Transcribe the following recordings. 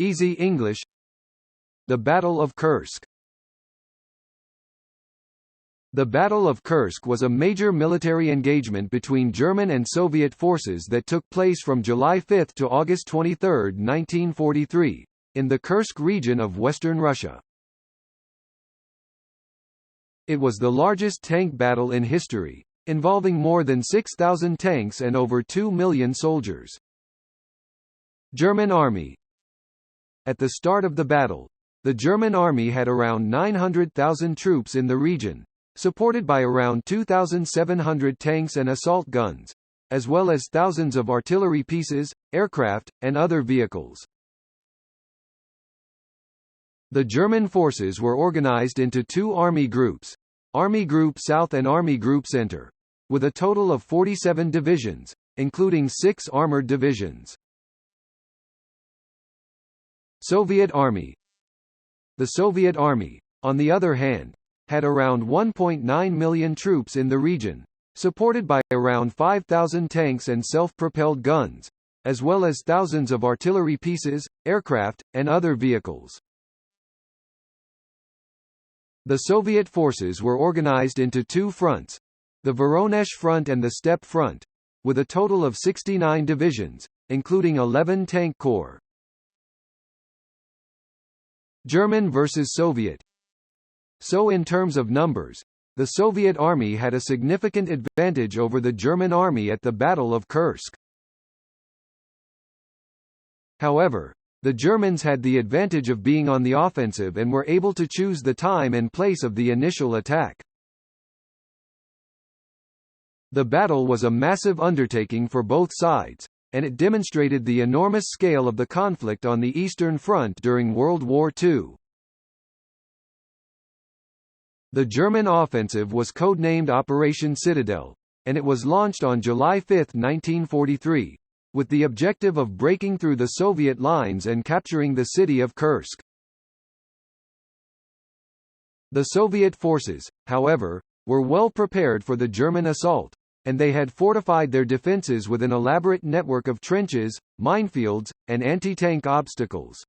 Easy English. The Battle of Kursk. The Battle of Kursk was a major military engagement between German and Soviet forces that took place from July 5 to August 23, 1943, in the Kursk region of western Russia. It was the largest tank battle in history, involving more than 6,000 tanks and over 2 million soldiers. German Army. At the start of the battle, the German army had around 900,000 troops in the region, supported by around 2,700 tanks and assault guns, as well as thousands of artillery pieces, aircraft, and other vehicles. The German forces were organized into two army groups, Army Group South and Army Group Center, with a total of 47 divisions, including 6 armored divisions. Soviet Army. The Soviet Army, on the other hand, had around 1.9 million troops in the region, supported by around 5,000 tanks and self-propelled guns, as well as thousands of artillery pieces, aircraft, and other vehicles. The Soviet forces were organized into two fronts, the Voronezh Front and the Steppe Front, with a total of 69 divisions, including 11 tank corps. German versus Soviet. So in terms of numbers, the Soviet army had a significant advantage over the German army at the Battle of Kursk. However, the Germans had the advantage of being on the offensive and were able to choose the time and place of the initial attack. The battle was a massive undertaking for both sides, and it demonstrated the enormous scale of the conflict on the Eastern Front during World War II. The German offensive was codenamed Operation Citadel, and it was launched on July 5, 1943, with the objective of breaking through the Soviet lines and capturing the city of Kursk. The Soviet forces, however, were well prepared for the German assault, and they had fortified their defenses with an elaborate network of trenches, minefields, and anti-tank obstacles.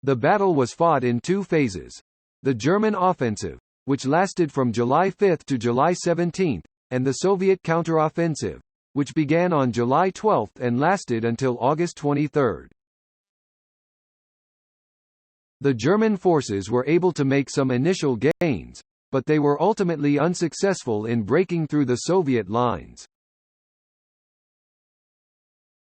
The battle was fought in two phases: the German offensive, which lasted from July 5 to July 17, and the Soviet counteroffensive, which began on July 12 and lasted until August 23. The German forces were able to make some initial gains, but they were ultimately unsuccessful in breaking through the Soviet lines.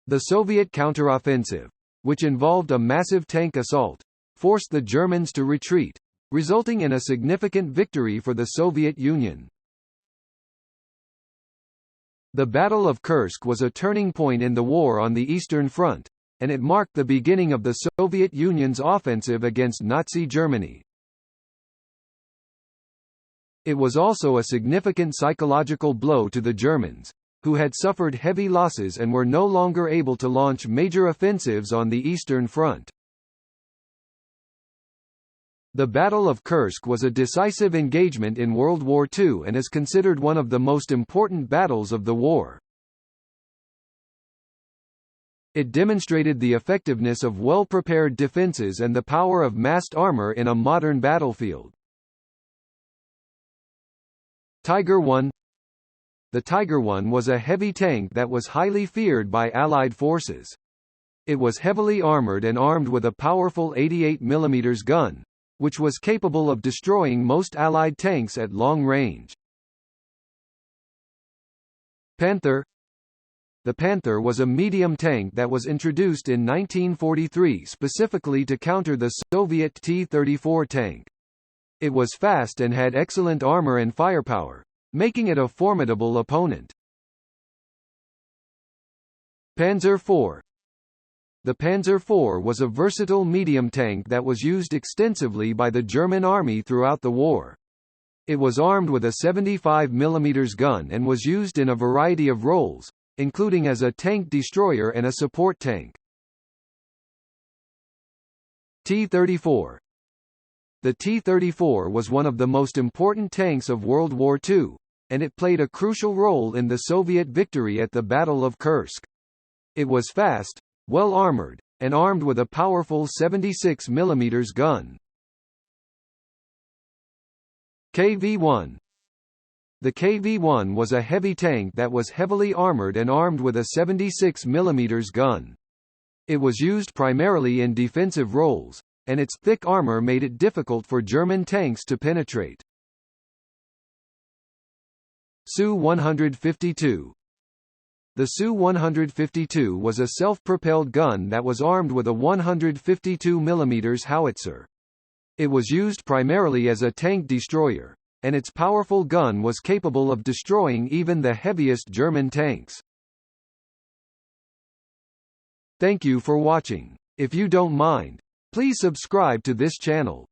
The Soviet counteroffensive, which involved a massive tank assault, forced the Germans to retreat, resulting in a significant victory for the Soviet Union. The Battle of Kursk was a turning point in the war on the Eastern Front, and it marked the beginning of the Soviet Union's offensive against Nazi Germany. It was also a significant psychological blow to the Germans, who had suffered heavy losses and were no longer able to launch major offensives on the Eastern Front. The Battle of Kursk was a decisive engagement in World War II and is considered one of the most important battles of the war. It demonstrated the effectiveness of well-prepared defenses and the power of massed armor in a modern battlefield. Tiger I. The Tiger I was a heavy tank that was highly feared by Allied forces. It was heavily armored and armed with a powerful 88 mm gun, which was capable of destroying most Allied tanks at long range. Panther. The Panther was a medium tank that was introduced in 1943 specifically to counter the Soviet T-34 tank. It was fast and had excellent armor and firepower, making it a formidable opponent. Panzer IV. The Panzer IV was a versatile medium tank that was used extensively by the German army throughout the war. It was armed with a 75 mm gun and was used in a variety of roles, including as a tank destroyer and a support tank. T-34. The T-34 was one of the most important tanks of World War II, and it played a crucial role in the Soviet victory at the Battle of Kursk. It was fast, well armored, and armed with a powerful 76 mm gun. KV-1. The KV-1 was a heavy tank that was heavily armored and armed with a 76 mm gun. It was used primarily in defensive roles, and its thick armor made it difficult for German tanks to penetrate. Su-152. The Su-152 was a self-propelled gun that was armed with a 152 mm howitzer. It was used primarily as a tank destroyer, and its powerful gun was capable of destroying even the heaviest German tanks. Thank you for watching. If you don't mind, please subscribe to this channel.